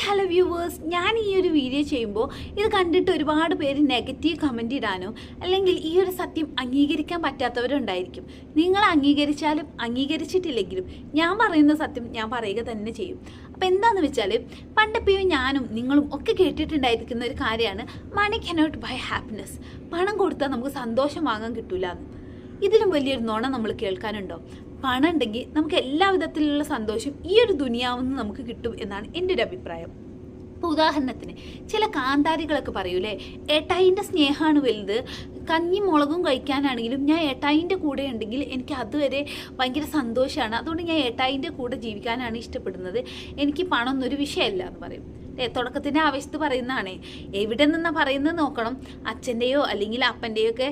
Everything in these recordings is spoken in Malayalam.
ഹലോ വ്യൂവേഴ്സ്, ഞാൻ ഈ ഒരു വീഡിയോ ചെയ്യുമ്പോൾ ഇത് കണ്ടിട്ട് ഒരുപാട് പേര് നെഗറ്റീവ് കമൻറ്റ് ഇടാനോ അല്ലെങ്കിൽ ഈ ഒരു സത്യം അംഗീകരിക്കാൻ പറ്റാത്തവരുണ്ടായിരിക്കും. നിങ്ങൾ അംഗീകരിച്ചാലും അംഗീകരിച്ചിട്ടില്ലെങ്കിലും ഞാൻ പറയുന്ന സത്യം ഞാൻ പറയുക തന്നെ ചെയ്യും. അപ്പോൾ എന്താണെന്ന് വെച്ചാൽ, പണ്ടെപ്പോഴും ഞാനും നിങ്ങളും ഒക്കെ കേട്ടിട്ടുണ്ടായിരിക്കുന്ന ഒരു കാര്യമാണ് മണി കനോട്ട് ബൈ ഹാപ്പിനെസ്. പണം കൊടുത്താൽ നമുക്ക് സന്തോഷം വാങ്ങാൻ കിട്ടൂല എന്ന്. ഇതിലും വലിയൊരു നുണ നമ്മൾ കേൾക്കാനുണ്ടോ? പണം ഉണ്ടെങ്കിൽ നമുക്ക് എല്ലാ വിധത്തിലുള്ള സന്തോഷം ഈ ഒരു ദുനിയാവെന്ന് നമുക്ക് കിട്ടും എന്നാണ് എൻ്റെ ഒരു അഭിപ്രായം. ഇപ്പോൾ ഉദാഹരണത്തിന് ചില കാന്താരികളൊക്കെ പറയൂലേ, ഏട്ടായിൻ്റെ സ്നേഹമാണ് വലുത്, കഞ്ഞി മുളകും കഴിക്കാനാണെങ്കിലും ഞാൻ ഏട്ടായിൻ്റെ കൂടെ ഉണ്ടെങ്കിൽ എനിക്ക് അതുവരെ ഭയങ്കര സന്തോഷമാണ്, അതുകൊണ്ട് ഞാൻ ഏട്ടായിൻ്റെ കൂടെ ജീവിക്കാനാണ് ഇഷ്ടപ്പെടുന്നത്, എനിക്ക് പണം ഒന്നൊരു വിഷയമല്ല എന്ന് പറയും. തുടക്കത്തിൻ്റെ ആവശ്യത്ത് പറയുന്നതാണ്. എവിടെ നിന്നാണ് പറയുന്നത് നോക്കണം. അച്ഛൻ്റെയോ അല്ലെങ്കിൽ അപ്പൻ്റെയോ ഒക്കെ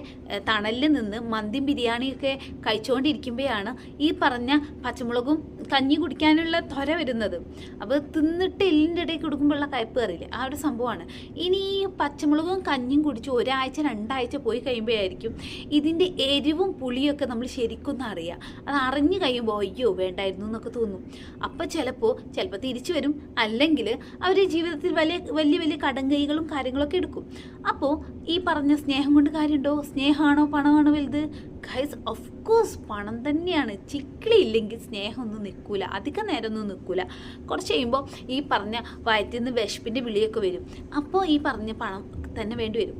തണലിൽ നിന്ന് മന്തിയും ബിരിയാണിയൊക്കെ കഴിച്ചുകൊണ്ടിരിക്കുമ്പോഴാണ് ഈ പറഞ്ഞ പച്ചമുളകും കഞ്ഞി കുടിക്കാനുള്ള ത്വര വരുന്നത്. അപ്പോൾ തിന്നിട്ട് എല്ലിൻ്റെ ഇടയിൽ കൊടുക്കുമ്പോഴുള്ള കയ്പ്പ് അറിയില്ല, ആ ഒരു സംഭവമാണ്. ഇനി ഈ പച്ചമുളകും കഞ്ഞിയും കുടിച്ച് ഒരാഴ്ച രണ്ടാഴ്ച പോയി കഴിയുമ്പോഴായിരിക്കും ഇതിൻ്റെ എരിവും പുളിയൊക്കെ നമ്മൾ ശരിക്കും അറിയുക. അത് അറിഞ്ഞു കഴിയുമ്പോൾ അയ്യോ വേണ്ടായിരുന്നു എന്നൊക്കെ തോന്നും. അപ്പോൾ ചിലപ്പോൾ തിരിച്ചു വരും, അല്ലെങ്കിൽ അവർ ജീവിതത്തിൽ വലിയ കടങ്കൈകളും കാര്യങ്ങളൊക്കെ എടുക്കും. അപ്പോൾ ഈ പറഞ്ഞ സ്നേഹം കൊണ്ട് കാര്യമുണ്ടോ? സ്നേഹമാണോ പണമാണോ വലുത്? ഗൈസ്, ഓഫ് കോഴ്സ് പണം തന്നെയാണ്. ചിക്കിളി ഇല്ലെങ്കിൽ സ്നേഹമൊന്നും നിൽക്കൂല, അധികം നേരമൊന്നും നിൽക്കൂല. കുറച്ച് കഴിയുമ്പോൾ ഈ പറഞ്ഞ വയറ്റിൽ നിന്ന് വിശപ്പിൻ്റെ വിളിയൊക്കെ വരും. അപ്പോൾ ഈ പറഞ്ഞ പണം തന്നെ വേണ്ടി വരും.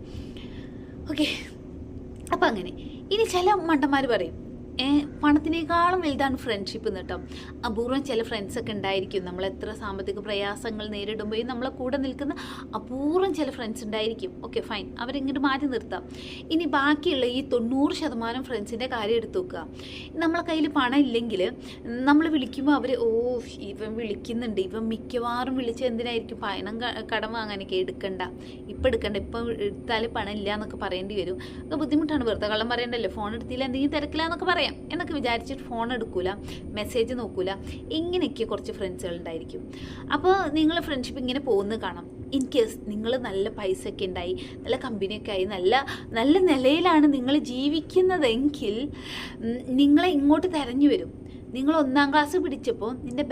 ഓക്കെ, അപ്പം അങ്ങനെ. ഇനി ചില മണ്ടന്മാർ പറയും പണത്തിനേക്കാളും വലുതാണ് ഫ്രണ്ട്ഷിപ്പ് എന്ന് കേട്ടോ. അപൂർവം ചില ഫ്രണ്ട്സൊക്കെ ഉണ്ടായിരിക്കും. നമ്മൾ എത്ര സാമ്പത്തിക പ്രയാസങ്ങൾ നേരിടുമ്പോഴും നമ്മളെ കൂടെ നിൽക്കുന്ന അപൂർവം ചില ഫ്രണ്ട്സ് ഉണ്ടായിരിക്കും. ഓക്കെ ഫൈൻ, അവരിങ്ങോട്ട് മാറ്റി നിർത്താം. ഇനി ബാക്കിയുള്ള ഈ 90% ഫ്രണ്ട്സിൻ്റെ കാര്യം എടുത്തു നോക്കുക. നമ്മളെ കയ്യിൽ പണം ഇല്ലെങ്കിൽ നമ്മൾ വിളിക്കുമ്പോൾ അവർ ഇവൻ വിളിക്കുന്നുണ്ട്, ഇവൻ മിക്കവാറും വിളിച്ച് എന്തിനായിരിക്കും പണം കടം വാങ്ങാനൊക്കെ എടുക്കണ്ട, ഇപ്പം എടുത്താൽ പണം ഇല്ല എന്നൊക്കെ പറയേണ്ടി വരും. അത് ബുദ്ധിമുട്ടാണ്, വെറുതെ കള്ളം പറയണ്ടല്ലോ, ഫോൺ എടുത്തില്ല എന്തെങ്കിലും തിരക്കില്ല എന്നൊക്കെ പറയാം എന്നൊക്കെ വിചാരിച്ചിട്ട് ഫോൺ എടുക്കൂല, മെസ്സേജ് നോക്കൂല. ഇങ്ങനെയൊക്കെ കുറച്ച് ഫ്രണ്ട്സുകൾ ഉണ്ടായിരിക്കും. അപ്പോൾ നിങ്ങൾ ഫ്രണ്ട്ഷിപ്പ് ഇങ്ങനെ പോകുന്നത് കാണാം. ഇൻ കേസ് നിങ്ങൾ നല്ല പൈസയൊക്കെ ഉണ്ടായി, നല്ല കമ്പനിയൊക്കെ ആയി, നല്ല നിലയിലാണ് നിങ്ങൾ ജീവിക്കുന്നതെങ്കിൽ നിങ്ങളെ ഇങ്ങോട്ട് തിരഞ്ഞു വരും. നിങ്ങൾ 1ാം ക്ലാസ് പിടിച്ചപ്പോൾ നിൻ്റെ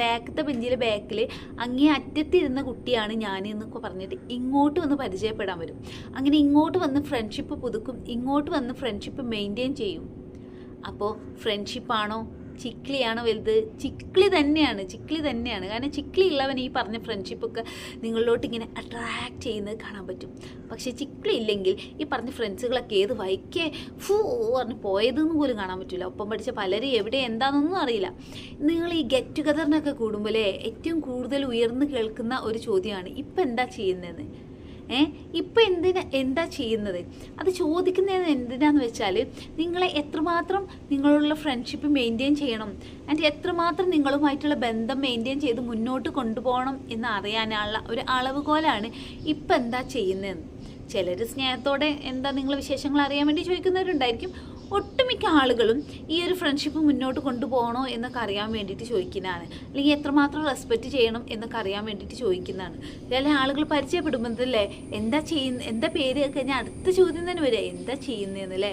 ബാക്കിലെ ബാക്കിൽ അങ്ങേ അറ്റത്തിരുന്ന കുട്ടിയാണ് ഞാൻ എന്നൊക്കെ പറഞ്ഞിട്ട് ഇങ്ങോട്ട് വന്ന് പരിചയപ്പെടാൻ വരും. അങ്ങനെ ഇങ്ങോട്ട് വന്ന് ഫ്രണ്ട്ഷിപ്പ് പുതുക്കും, ഇങ്ങോട്ട് വന്ന് ഫ്രണ്ട്ഷിപ്പ് മെയിൻറ്റെയിൻ ചെയ്യും. അപ്പോൾ ഫ്രണ്ട്ഷിപ്പാണോ ചിക്ലിയാണോ വലുത്? ചിക്ലി തന്നെയാണ്. കാരണം ചിക്ലി ഉള്ളവൻ ഈ പറഞ്ഞ ഫ്രണ്ട്ഷിപ്പൊക്കെ നിങ്ങളിലോട്ട് ഇങ്ങനെ അട്രാക്റ്റ് ചെയ്യുന്നത് കാണാൻ പറ്റും. പക്ഷേ ചിക്ലി ഇല്ലെങ്കിൽ ഈ പറഞ്ഞ ഫ്രണ്ട്സുകളൊക്കെ ഏത് വൈക്കേ പറഞ്ഞ് പോയതെന്ന് പോലും കാണാൻ പറ്റില്ല. ഒപ്പം പഠിച്ച പലരും എവിടെ എന്താണെന്നൊന്നും അറിയില്ല. നിങ്ങൾ ഈ ഗെറ്റ് ടുഗദറിനൊക്കെ കൂടുമ്പോഴേ ഏറ്റവും കൂടുതൽ ഉയർന്നു കേൾക്കുന്ന ഒരു ചോദ്യമാണ്, ഇപ്പം എന്താ ചെയ്യുന്നതെന്ന്. ഇപ്പം എന്താ ചെയ്യുന്നത്? അത് ചോദിക്കുന്നത് എന്തിനാന്ന് വെച്ചാൽ, നിങ്ങളെ എത്രമാത്രം നിങ്ങളുള്ള ഫ്രണ്ട്ഷിപ്പ് മെയിൻറ്റെയിൻ ചെയ്യണം, ആൻഡ് എത്രമാത്രം നിങ്ങളുമായിട്ടുള്ള ബന്ധം മെയിൻറ്റെയിൻ ചെയ്ത് മുന്നോട്ട് കൊണ്ടുപോകണം എന്ന് അറിയാനുള്ള ഒരു അളവുകോലാണ് ഇപ്പം എന്താ ചെയ്യുന്നതെന്ന്. ചിലർ സ്നേഹത്തോടെ എന്താ നിങ്ങൾ വിശേഷങ്ങൾ അറിയാൻ വേണ്ടി ചോദിക്കുന്നവരുണ്ടായിരിക്കും. ഒട്ടുമിക്ക ആളുകളും ഈ ഒരു ഫ്രണ്ട്ഷിപ്പ് മുന്നോട്ട് കൊണ്ടുപോകണോ എന്നൊക്കെ അറിയാൻ വേണ്ടിയിട്ട് ചോദിക്കുന്നതാണ്, അല്ലെങ്കിൽ എത്രമാത്രം റെസ്പെക്റ്റ് ചെയ്യണം എന്നൊക്കെ അറിയാൻ വേണ്ടിയിട്ട് ചോദിക്കുന്നതാണ്. ചില ആളുകൾ പരിചയപ്പെടുമ്പോഴല്ലേ എന്താ പേര് കഴിഞ്ഞാൽ അടുത്ത ചോദ്യം തന്നെ വരിക, എന്താ ചെയ്യുന്നതെന്നല്ലേ.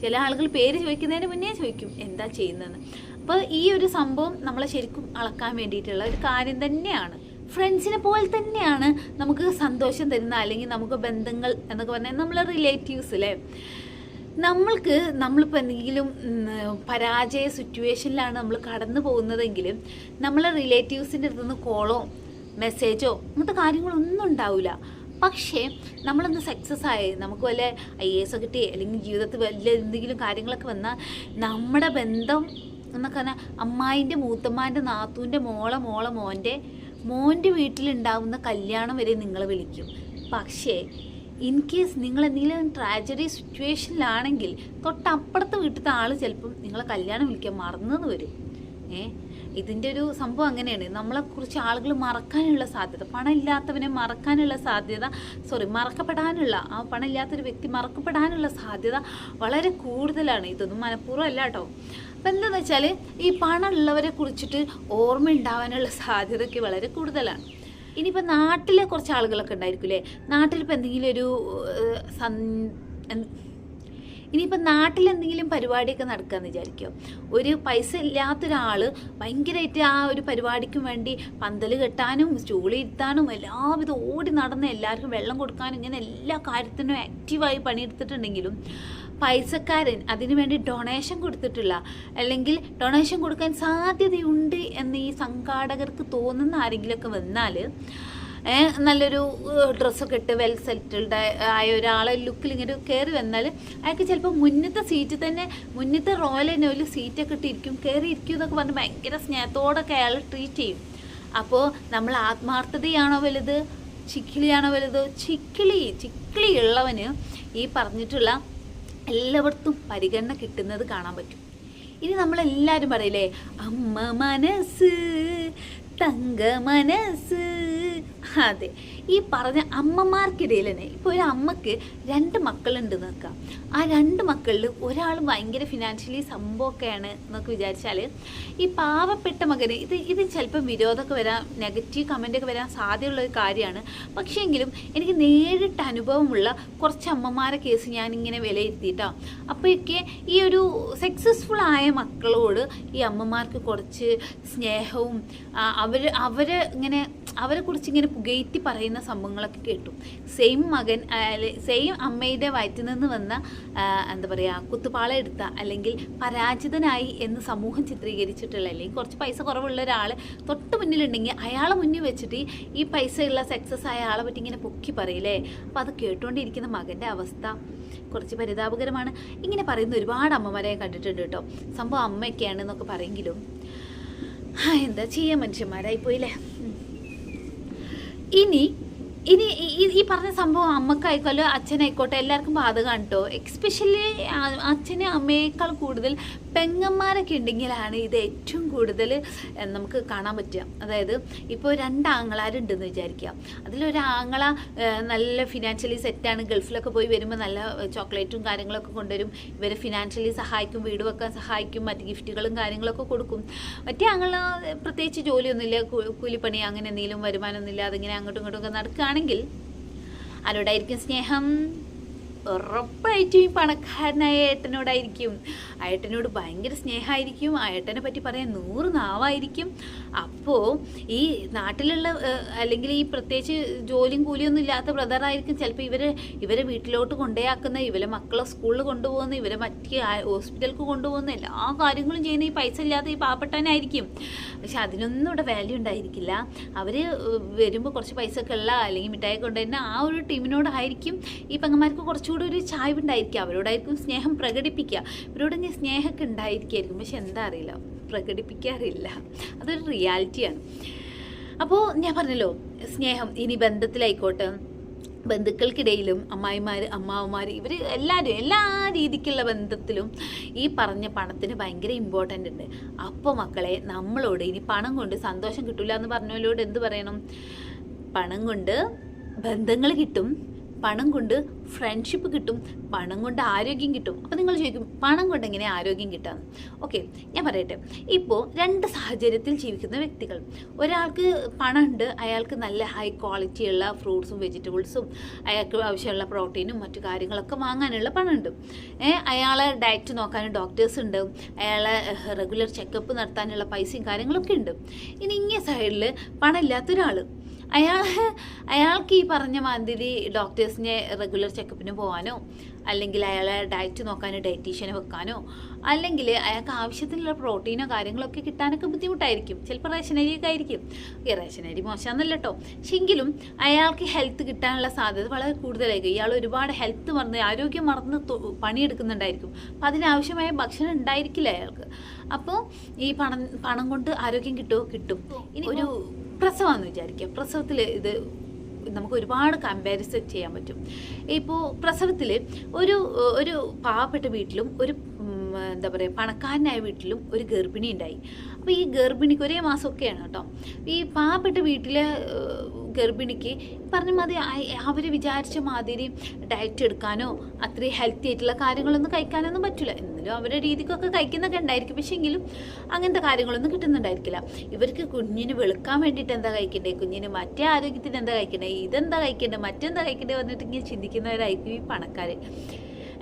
ചില ആളുകൾ പേര് ചോദിക്കുന്നതിന് മുന്നേ ചോദിക്കും എന്താ ചെയ്യുന്നതെന്ന്. അപ്പോൾ ഈ ഒരു സംഭവം നമ്മളെ ശരിക്കും അളക്കാൻ വേണ്ടിയിട്ടുള്ള ഒരു കാര്യം തന്നെയാണ്. ഫ്രണ്ട്സിനെ പോലെ തന്നെയാണ് നമുക്ക് സന്തോഷം തരുന്ന, അല്ലെങ്കിൽ നമുക്ക് ബന്ധങ്ങൾ എന്നൊക്കെ പറഞ്ഞാൽ നമ്മളെ റിലേറ്റീവ്സ് അല്ലേ. നമ്മളിപ്പോൾ എന്തെങ്കിലും പരാജയ സിറ്റുവേഷനിലാണ് നമ്മൾ കടന്നു പോകുന്നതെങ്കിൽ നമ്മളെ റിലേറ്റീവ്സിൻ്റെ അടുത്തുനിന്ന് കോളോ മെസ്സേജോ അങ്ങനത്തെ കാര്യങ്ങളൊന്നും ഉണ്ടാവില്ല. പക്ഷേ നമ്മളൊന്ന് സക്സസ് ആയി, നമുക്ക് വല്ല IAS കിട്ടി, അല്ലെങ്കിൽ ജീവിതത്തിൽ വലിയ എന്തെങ്കിലും കാര്യങ്ങളൊക്കെ വന്നാൽ നമ്മുടെ ബന്ധം എന്നൊക്കെ പറഞ്ഞാൽ അമ്മായിൻ്റെ മൂത്തമ്മാൻ്റെ നാത്തൂൻ്റെ മോൻ്റെ വീട്ടിലുണ്ടാവുന്ന കല്യാണം വരെ നിങ്ങൾ വിളിക്കും. പക്ഷേ ഇൻ കേസ് നിങ്ങൾ എന്തെങ്കിലും ട്രാജഡി സിറ്റുവേഷനിലാണെങ്കിൽ തൊട്ടപ്പുറത്ത് വീട്ടിലത്തെ ആൾ ചിലപ്പം നിങ്ങളെ കല്യാണം വിളിക്കാൻ മറന്നെന്ന് വരും. ഇതിൻ്റെ ഒരു സംഭവം അങ്ങനെയാണ്. നമ്മളെക്കുറിച്ച് ആളുകൾ മറക്കാനുള്ള സാധ്യത, പണം ഇല്ലാത്തവനെ മറക്കപ്പെടാനുള്ള ആ പണം ഇല്ലാത്തൊരു വ്യക്തി മറക്കപ്പെടാനുള്ള സാധ്യത വളരെ കൂടുതലാണ്. ഇതൊന്നും മനഃപൂർവ്വം അല്ല കേട്ടോ. അപ്പം എന്താണെന്ന് വെച്ചാൽ ഈ പണം ഉള്ളവരെ കുറിച്ചിട്ട് ഓർമ്മ ഉണ്ടാവാനുള്ള സാധ്യതയൊക്കെ വളരെ കൂടുതലാണ്. ഇനിയിപ്പോൾ നാട്ടിലെ കുറച്ച് ആളുകളൊക്കെ ഉണ്ടായിരിക്കും അല്ലേ. നാട്ടിലിപ്പോൾ എന്തെങ്കിലും ഒരു ഇനിയിപ്പോൾ നാട്ടിലെന്തെങ്കിലും പരിപാടിയൊക്കെ നടക്കുകയെന്ന് വിചാരിക്കും. ഒരു പൈസ ഇല്ലാത്തൊരാൾ ഭയങ്കരമായിട്ട് ആ ഒരു പരിപാടിക്കും വേണ്ടി പന്തൽ കെട്ടാനും സ്റ്റൂളിൽ ഇരുത്താനും എല്ലാവിധ ഓടി നടന്ന് എല്ലാവർക്കും വെള്ളം കൊടുക്കാനും ഇങ്ങനെ എല്ലാ കാര്യത്തിനും ആക്റ്റീവായി പണിയെടുത്തിട്ടുണ്ടെങ്കിലും പൈസക്കാരൻ അതിനു വേണ്ടി ഡൊണേഷൻ കൊടുത്തിട്ടില്ല, അല്ലെങ്കിൽ ഡൊണേഷൻ കൊടുക്കാൻ സാധ്യതയുണ്ട് എന്ന് ഈ സംഘാടകർക്ക് തോന്നുന്ന ആരെങ്കിലുമൊക്കെ വന്നാൽ, നല്ലൊരു ഡ്രസ്സൊക്കെ ഇട്ട് വെൽ സെറ്റിൽഡ് ആയ ഒരാളെ ലുക്കിൽ ഇങ്ങനെ കയറി വന്നാൽ അയാൾക്ക് ചിലപ്പോൾ മുന്നത്തെ സീറ്റ് തന്നെ, മുന്നത്തെ റോയൽ എനോയിൽ സീറ്റൊക്കെ ഇട്ടിരിക്കും, കയറി ഇരിക്കും എന്നൊക്കെ പറഞ്ഞ് ഭയങ്കര സ്നേഹത്തോടൊക്കെ അയാൾ ട്രീറ്റ് ചെയ്യും. അപ്പോൾ നമ്മൾ ആത്മാർത്ഥതയാണോ വലുത്, ചിക്കിളിയാണോ വലുത്? ചിക്കിളി ഉള്ളവന് ഈ പറഞ്ഞിട്ടുള്ള എല്ലായിടത്തും പരിഗണന കിട്ടുന്നത് കാണാൻ പറ്റും. ഇനി നമ്മളെല്ലാവരും പറയില്ലേ, അമ്മ മനസ്സ് തങ്ക മനസ്സ്. അതെ, ഈ പറഞ്ഞ അമ്മമാർക്കിടയിൽ തന്നെ ഇപ്പോൾ ഒരു അമ്മക്ക് 2 മക്കളുണ്ട് നോക്കാം. ആ 2 മക്കളിൽ ഒരാൾ ഭയങ്കര ഫിനാൻഷ്യലി സംഭവമൊക്കെയാണ് എന്നൊക്കെ വിചാരിച്ചാൽ, ഈ പാവപ്പെട്ട മകന് ഇത് ചിലപ്പം വിരോധമൊക്കെ വരാൻ, നെഗറ്റീവ് കമൻ്റൊക്കെ വരാൻ സാധ്യതയുള്ളൊരു കാര്യമാണ്. പക്ഷേങ്കിലും എനിക്ക് നേരിട്ട് അനുഭവമുള്ള കുറച്ച് അമ്മമാരെ കേസ് ഞാനിങ്ങനെ വിലയിരുത്തിയിട്ടോ. അപ്പോഴൊക്കെ ഈ ഒരു സക്സസ്ഫുൾ ആയ മക്കളോട് ഈ അമ്മമാർക്ക് കുറച്ച് സ്നേഹവും അവരെ കുറിച്ച് ഇങ്ങനെ പുകഴ്ത്തി പറയുന്ന സംഭവങ്ങളൊക്കെ കേട്ടു. സെയിം അമ്മയുടെ വയറ്റിൽ നിന്ന് വന്ന എന്താ പറയുക, കുത്തുപാള എടുത്ത അല്ലെങ്കിൽ പരാജിതനായി എന്ന് സമൂഹം ചിത്രീകരിച്ചിട്ടുള്ള, അല്ലെങ്കിൽ കുറച്ച് പൈസ കുറവുള്ള ഒരാൾ തൊട്ട് മുന്നിലുണ്ടെങ്കിൽ അയാളെ മുന്നിൽ വെച്ചിട്ട് ഈ പൈസയുള്ള സക്സസ് ആയ ആളെ പറ്റി ഇങ്ങനെ പൊക്കി പറയില്ലേ. അപ്പോൾ അത് കേട്ടുകൊണ്ടിരിക്കുന്ന മകൻ്റെ അവസ്ഥ കുറച്ച് പരിതാപകരമാണ്. ഇങ്ങനെ പറയുന്ന ഒരുപാട് അമ്മമാരെ കണ്ടിട്ടുണ്ട് കേട്ടോ. സംഭവം അമ്മയൊക്കെയാണ് എന്നൊക്കെ പറയെങ്കിലും എന്താ ചെയ്യുക, മനുഷ്യന്മാരായിപ്പോയില്ലേ. ഇനി ഈ പറഞ്ഞ സംഭവം അമ്മക്കായിക്കോല്ലോ അച്ഛനായിക്കോട്ടെ എല്ലാവർക്കും ബാധകമാണ് കേട്ടോ. എക്സ്പെഷ്യലി അച്ഛനെ അമ്മയേക്കാൾ കൂടുതൽ പെങ്ങന്മാരൊക്കെ ഉണ്ടെങ്കിലാണ് ഇത് ഏറ്റവും കൂടുതൽ നമുക്ക് കാണാൻ പറ്റുക. അതായത് ഇപ്പോൾ 2 ആങ്ങളാരുണ്ടെന്ന് വിചാരിക്കുക. അതിലൊരാങ്ങള നല്ല ഫിനാൻഷ്യലി സെറ്റാണ്, ഗൾഫിലൊക്കെ പോയി വരുമ്പോൾ നല്ല ചോക്ലേറ്റും കാര്യങ്ങളൊക്കെ കൊണ്ടുവരും, ഇവരെ ഫിനാൻഷ്യലി സഹായിക്കും, വീട് വെക്കാൻ സഹായിക്കും, മറ്റ് ഗിഫ്റ്റുകളും കാര്യങ്ങളൊക്കെ കൊടുക്കും. മറ്റേ ആങ്ങള പ്രത്യേകിച്ച് ജോലിയൊന്നുമില്ല, കൂലിപ്പണി അങ്ങനെ എന്തെങ്കിലും വരുമാനമൊന്നുമില്ല, അതിങ്ങനെ അങ്ങോട്ടും ഇങ്ങോട്ടും ഒക്കെ നടക്കുകയാണെങ്കിൽ ആരോടായിരിക്കും സ്നേഹം? ഉറപ്പായിട്ടും ഈ പണക്കാരനായ ഏട്ടനോടായിരിക്കും. ഏട്ടനോട് ഭയങ്കര സ്നേഹമായിരിക്കും, ഏട്ടനെ പറ്റി പറയാൻ 100 നാവായിരിക്കും. അപ്പോൾ ഈ നാട്ടിലുള്ള അല്ലെങ്കിൽ ഈ പ്രത്യേകിച്ച് ജോലിയും കൂലിയൊന്നും ഇല്ലാത്ത ബ്രദറായിരിക്കും ചിലപ്പോൾ ഇവരെ വീട്ടിലോട്ട് കൊണ്ടുപോയാക്കുന്ന, ഇവരെ മക്കളെ സ്കൂളിൽ കൊണ്ടുപോകുന്ന, ഇവരെ മറ്റ് ഹോസ്പിറ്റലിലേക്ക് കൊണ്ടുപോകുന്ന എല്ലാ കാര്യങ്ങളും ചെയ്യുന്ന ഈ പൈസ ഇല്ലാത്ത ഈ പാവപ്പെട്ടവനായിരിക്കും. പക്ഷെ അതിനൊന്നും ഇവിടെ വാല്യൂ ഉണ്ടായിരിക്കില്ല. അവർ വരുമ്പോൾ കുറച്ച് പൈസ ഒക്കെ ഉള്ള അല്ലെങ്കിൽ മിഠായി കൊണ്ടുവരുന്ന ആ ഒരു ടീമിനോടായിരിക്കും ഈ പെങ്ങന്മാർക്ക് കുറച്ചുകൂടി ഒരു ചായ്വ് ഉണ്ടായിരിക്കുക. അവരോടായിരിക്കും സ്നേഹം പ്രകടിപ്പിക്കുക. ഇവരോട് ഞാൻ സ്നേഹമൊക്കെ ഉണ്ടായിരിക്കും, പക്ഷെ എന്താ അറിയില്ല, പ്രകടിപ്പിക്കാറില്ല. അതൊരു റിയാലിറ്റിയാണ്. അപ്പോൾ ഞാൻ പറഞ്ഞല്ലോ, സ്നേഹം ഇനി ബന്ധത്തിലായിക്കോട്ടെ, ബന്ധുക്കൾക്കിടയിലും അമ്മായിമാർ, അമ്മാവന്മാർ, ഇവർ എല്ലാവരും എല്ലാ രീതിക്കുള്ള ബന്ധത്തിലും ഈ പറഞ്ഞ പണത്തിന് ഭയങ്കര ഇമ്പോർട്ടൻ്റ് ഉണ്ട്. അപ്പോൾ മക്കളെ, നമ്മളോട് ഇനി പണം കൊണ്ട് സന്തോഷം കിട്ടില്ല എന്ന് പറഞ്ഞവരോട് എന്ത് പറയണം? പണം കൊണ്ട് ബന്ധങ്ങൾ കിട്ടും, പണം കൊണ്ട് ഫ്രണ്ട്ഷിപ്പ് കിട്ടും, പണം കൊണ്ട് ആരോഗ്യം കിട്ടും. അപ്പോൾ നിങ്ങൾ ചോദിക്കും, പണം കൊണ്ട് എങ്ങനെ ആരോഗ്യം കിട്ടാമെന്ന്? ഓക്കെ, ഞാൻ പറയട്ടെ. ഇപ്പോൾ 2 സാഹചര്യത്തിൽ ജീവിക്കുന്ന വ്യക്തികൾ. ഒരാൾക്ക് പണമുണ്ട്, അയാൾക്ക് നല്ല ഹൈ ക്വാളിറ്റിയുള്ള ഫ്രൂട്ട്സും വെജിറ്റബിൾസും അയാൾക്ക് ആവശ്യമുള്ള പ്രോട്ടീനും മറ്റു കാര്യങ്ങളൊക്കെ വാങ്ങാനുള്ള പണമുണ്ട്. അയാളെ ഡയറ്റ് നോക്കാനും ഡോക്ടേഴ്സ് ഉണ്ട്, അയാളെ റെഗുലർ ചെക്കപ്പ് നടത്താനുള്ള പൈസയും കാര്യങ്ങളൊക്കെ ഉണ്ട്. ഇനി ഇങ്ങേ സൈഡിൽ പണമില്ലാത്ത ഒരാൾ, അയാൾക്ക് ഈ പറഞ്ഞ മാതിരി ഡോക്ടേഴ്സിനെ റെഗുലർ ചെക്കപ്പിന് പോകാനോ, അല്ലെങ്കിൽ അയാളെ ഡയറ്റ് നോക്കാനോ ഡയറ്റീഷ്യനെ വെക്കാനോ, അല്ലെങ്കിൽ അയാൾക്ക് ആവശ്യത്തിനുള്ള പ്രോട്ടീനോ കാര്യങ്ങളൊക്കെ കിട്ടാനൊക്കെ ബുദ്ധിമുട്ടായിരിക്കും. ചിലപ്പോൾ റേഷനരിയൊക്കെ ആയിരിക്കും. റേഷനരി മോശമാണെന്നല്ല കേട്ടോ, പക്ഷെങ്കിലും അയാൾക്ക് ഹെൽത്ത് കിട്ടാനുള്ള സാധ്യത വളരെ കൂടുതലായിരിക്കും. ഇയാൾ ഒരുപാട് ഹെൽത്ത് മറന്ന്, ആരോഗ്യം മറന്ന് പണിയെടുക്കുന്നുണ്ടായിരിക്കും. അപ്പോൾ അതിനാവശ്യമായ ഭക്ഷണം ഉണ്ടായിരിക്കില്ല അയാൾക്ക്. അപ്പോൾ ഈ പണം കൊണ്ട് ആരോഗ്യം കിട്ടും. ഇനി ഒരു പ്രസവമാണെന്ന് വിചാരിക്കുക. പ്രസവത്തിൽ ഇത് നമുക്ക് ഒരുപാട് കമ്പാരിസൺ ചെയ്യാൻ പറ്റും. ഇപ്പോൾ പ്രസവത്തിൽ ഒരു പാവപ്പെട്ട വീട്ടിലും ഒരു എന്താ പറയുക പണക്കാരനായ വീട്ടിലും ഒരു ഗർഭിണി ഉണ്ടായി. അപ്പോൾ ഈ ഗർഭിണിക്ക് ഒരേ മാസമൊക്കെയാണ് കേട്ടോ. ഈ പാവപ്പെട്ട വീട്ടിലെ ഗർഭിണിക്ക് പറഞ്ഞ മാതിരി അവർ വിചാരിച്ച മാതിരി ഡയറ്റ് എടുക്കാനോ അത്രയും ഹെൽത്തി ആയിട്ടുള്ള കാര്യങ്ങളൊന്നും കഴിക്കാനൊന്നും പറ്റില്ല. എന്നാലും അവരുടെ രീതിക്കൊക്കെ കഴിക്കുന്നൊക്കെ ഉണ്ടായിരിക്കും, പക്ഷേ എങ്കിലും അങ്ങനത്തെ കാര്യങ്ങളൊന്നും കിട്ടുന്നുണ്ടായിരിക്കില്ല. ഇവർക്ക് കുഞ്ഞിന് വെളുക്കാൻ വേണ്ടിയിട്ട് എന്താ കഴിക്കണ്ടേ, കുഞ്ഞിന് മറ്റേ ആരോഗ്യത്തിന് എന്താ കഴിക്കണ്ടേ, ഇതെന്താ കഴിക്കണ്ടേ, മറ്റെന്താ കഴിക്കണ്ടേ പറഞ്ഞിട്ട് ഇങ്ങനെ ചിന്തിക്കുന്നവരായിരിക്കും ഈ പണക്കാർ.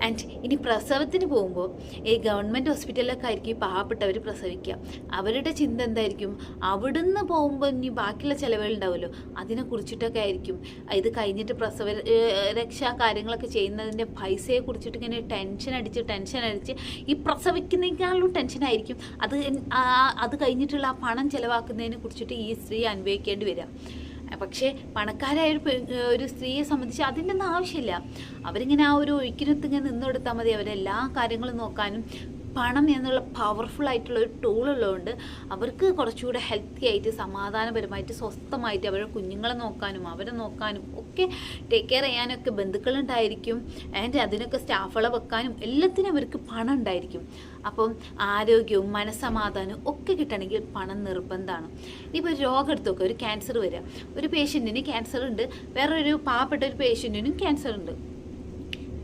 ആൻഡ് ഇനി പ്രസവത്തിന് പോകുമ്പോൾ ഈ ഗവൺമെൻറ് ഹോസ്പിറ്റലിലൊക്കെ ആയിരിക്കും ഈ പാവപ്പെട്ടവർ പ്രസവിക്കുക. അവരുടെ ചിന്ത എന്തായിരിക്കും, അവിടുന്ന് പോകുമ്പോൾ ഇനി ബാക്കിയുള്ള ചിലവുകൾ ഉണ്ടാവുമല്ലോ, അതിനെ കുറിച്ചിട്ടൊക്കെ ആയിരിക്കും. ഇത് കഴിഞ്ഞിട്ട് പ്രസവ രക്ഷാ കാര്യങ്ങളൊക്കെ ചെയ്യുന്നതിൻ്റെ പൈസയെ കുറിച്ചിട്ട് ഇങ്ങനെ ടെൻഷൻ അടിച്ച് ഈ പ്രസവിക്കുന്നതിനേക്കാളും ടെൻഷനായിരിക്കും അത് കഴിഞ്ഞിട്ടുള്ള ആ പണം ചിലവാക്കുന്നതിനെ കുറിച്ചിട്ട് ഈ സ്ത്രീ അനുഭവിക്കേണ്ടി വരിക. പക്ഷേ പണക്കാരായ ഒരു സ്ത്രീയെ സംബന്ധിച്ച് അതിൻ്റെ ഒന്നും ആവശ്യമില്ല. അവരിങ്ങനെ ആ ഒരു ഒഴുക്കിനൊത്ത് ഇങ്ങനെ നിന്നെടുത്താൽ മതി. അവരെല്ലാ കാര്യങ്ങളും നോക്കാനും പണം എന്നുള്ള പവർഫുൾ ആയിട്ടുള്ള ഒരു ടൂൾ ഉള്ളതുകൊണ്ട് അവർക്ക് കുറച്ചുകൂടെ ഹെൽത്തി ആയിട്ട് സമാധാനപരമായിട്ട് സ്വസ്ഥമായിട്ട് അവരുടെ കുഞ്ഞുങ്ങളെ നോക്കാനും അവരെ നോക്കാനും ഒക്കെ ടേക്ക് കെയർ ചെയ്യാനൊക്കെ ബന്ധുക്കളുണ്ടായിരിക്കും. ആൻഡ് അതിനൊക്കെ സ്റ്റാഫുകളെ വെക്കാനും എല്ലാത്തിനും അവർക്ക് പണം ഉണ്ടായിരിക്കും. അപ്പം ആരോഗ്യവും മനസ്സമാധാനവും ഒക്കെ കിട്ടണമെങ്കിൽ പണം നിർബന്ധമാണ്. ഇപ്പോൾ രോഗം എടുത്ത് നോക്കുക, ഒരു ക്യാൻസർ വരിക, ഒരു പേഷ്യൻറ്റിന് ക്യാൻസർ ഉണ്ട്, വേറൊരു പാവപ്പെട്ട ഒരു പേഷ്യൻറ്റിനും ക്യാൻസർ ഉണ്ട്.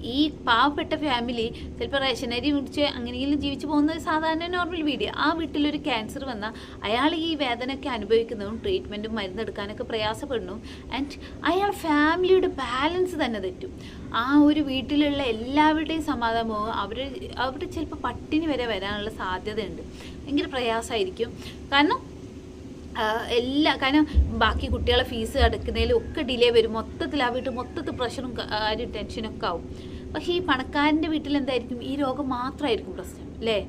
ഈ പാവപ്പെട്ട ഫാമിലി ചിലപ്പോൾ റേഷനരി കുടിച്ച് അങ്ങനെയെങ്കിലും ജീവിച്ചു പോകുന്നത് സാധാരണ നോർമൽ വീഡിയോ. ആ വീട്ടിലൊരു ക്യാൻസർ വന്നാൽ അയാൾ ഈ വേദനയൊക്കെ അനുഭവിക്കുന്നതും ട്രീറ്റ്മെൻറ്റും മരുന്നെടുക്കാനൊക്കെ പ്രയാസപ്പെടുന്നു. ആൻഡ് അയാൾ ഫാമിലിയുടെ ബാലൻസ് തന്നെ തെറ്റും. ആ ഒരു വീട്ടിലുള്ള എല്ലാവരുടെയും സമാധാനവും അവർ ചിലപ്പോൾ പട്ടിണി വരെ വരാനുള്ള സാധ്യതയുണ്ട്. ഭയങ്കര പ്രയാസമായിരിക്കും. കാരണം ബാക്കി കുട്ടികളെ ഫീസ് അടക്കുന്നതിലും ഒക്കെ ഡിലേ വരും. മൊത്തത്തിൽ ആ വീട്ടിൽ മൊത്തത്തിൽ പ്രഷറും ടെൻഷനൊക്കെ ആവും. പക്ഷേ ഈ പണക്കാരൻ്റെ വീട്ടിൽ എന്തായിരിക്കും, ഈ രോഗം മാത്രമായിരിക്കും പ്രശ്നം അല്ലേ?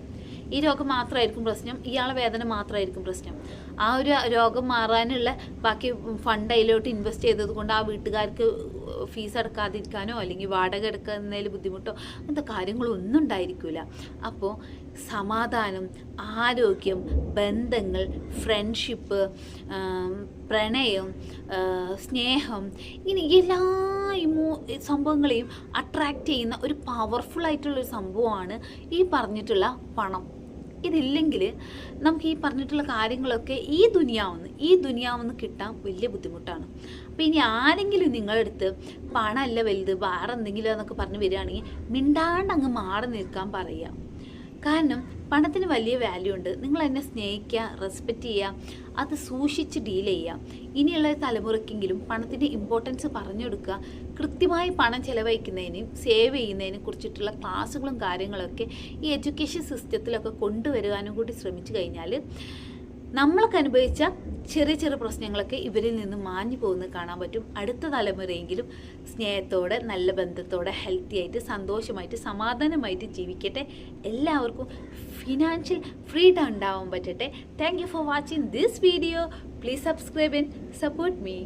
ഈ രോഗം മാത്രമായിരിക്കും പ്രശ്നം, ഇയാളെ വേദന മാത്രമായിരിക്കും പ്രശ്നം. ആ ഒരു രോഗം മാറാനുള്ള ബാക്കി ഫണ്ട് അതിലോട്ട് ഇൻവെസ്റ്റ് ചെയ്തത് കൊണ്ട് ആ വീട്ടുകാർക്ക് ഫീസ് അടക്കാതിരിക്കാനോ അല്ലെങ്കിൽ വാടക എടുക്കുന്നതിൽ ബുദ്ധിമുട്ടോ അങ്ങനത്തെ കാര്യങ്ങളൊന്നും ഉണ്ടായിരിക്കില്ല. അപ്പോൾ സമാധാനം, ആരോഗ്യം, ബന്ധങ്ങൾ, ഫ്രണ്ട്ഷിപ്പ്, പ്രണയം, സ്നേഹം, ഇങ്ങനെ എല്ലാ സംഭവങ്ങളെയും അട്രാക്റ്റ് ചെയ്യുന്ന ഒരു പവർഫുൾ ആയിട്ടുള്ളൊരു സംഭവമാണ് ഈ പറഞ്ഞിട്ടുള്ള പണം. ഇതില്ലെങ്കിൽ നമുക്ക് ഈ പറഞ്ഞിട്ടുള്ള കാര്യങ്ങളൊക്കെ ഈ ദുനിയാവെന്ന് കിട്ടാൻ വലിയ ബുദ്ധിമുട്ടാണ്. അപ്പോൾ ഇനി ആരെങ്കിലും നിങ്ങളടുത്ത് പണമല്ല വലുത് വേറെ എന്തെങ്കിലും എന്നൊക്കെ പറഞ്ഞ് വരികയാണെങ്കിൽ മിണ്ടാണ്ട് അങ്ങ് മാറി നിൽക്കാൻ പറയുക. കാരണം പണത്തിന് വലിയ വാല്യൂ ഉണ്ട്. നിങ്ങൾ എന്നെ സ്നേഹിക്കുക, റെസ്പെക്റ്റ് ചെയ്യുക, അത് സൂക്ഷിച്ച് ഡീൽ ചെയ്യുക. ഇനിയുള്ള തലമുറയ്ക്കെങ്കിലും പണത്തിൻ്റെ ഇമ്പോർട്ടൻസ് പറഞ്ഞു കൊടുക്കുക. കൃത്യമായി പണം ചിലവഴിക്കുന്നതിനും സേവ് ചെയ്യുന്നതിനെ കുറിച്ചിട്ടുള്ള ക്ലാസ്സുകളും കാര്യങ്ങളൊക്കെ ഈ എഡ്യൂക്കേഷൻ സിസ്റ്റത്തിലൊക്കെ കൊണ്ടുവരുവാനും കൂടി ശ്രമിച്ചു കഴിഞ്ഞാൽ നമ്മളൊക്കെ അനുഭവിച്ച ചെറിയ ചെറിയ പ്രശ്നങ്ങളൊക്കെ ഇവരിൽ നിന്ന് മാഞ്ഞു പോകുന്നത് കാണാൻ പറ്റും. അടുത്ത തലമുറയെങ്കിലും സ്നേഹത്തോടെ, നല്ല ബന്ധത്തോടെ, ഹെൽത്തി ആയിട്ട്, സന്തോഷമായിട്ട്, സമാധാനമായിട്ട് ജീവിക്കട്ടെ. എല്ലാവർക്കും ഫിനാൻഷ്യൽ ഫ്രീഡം ഉണ്ടാവാൻ പറ്റട്ടെ. Thank you for watching this video. Please subscribe and support me.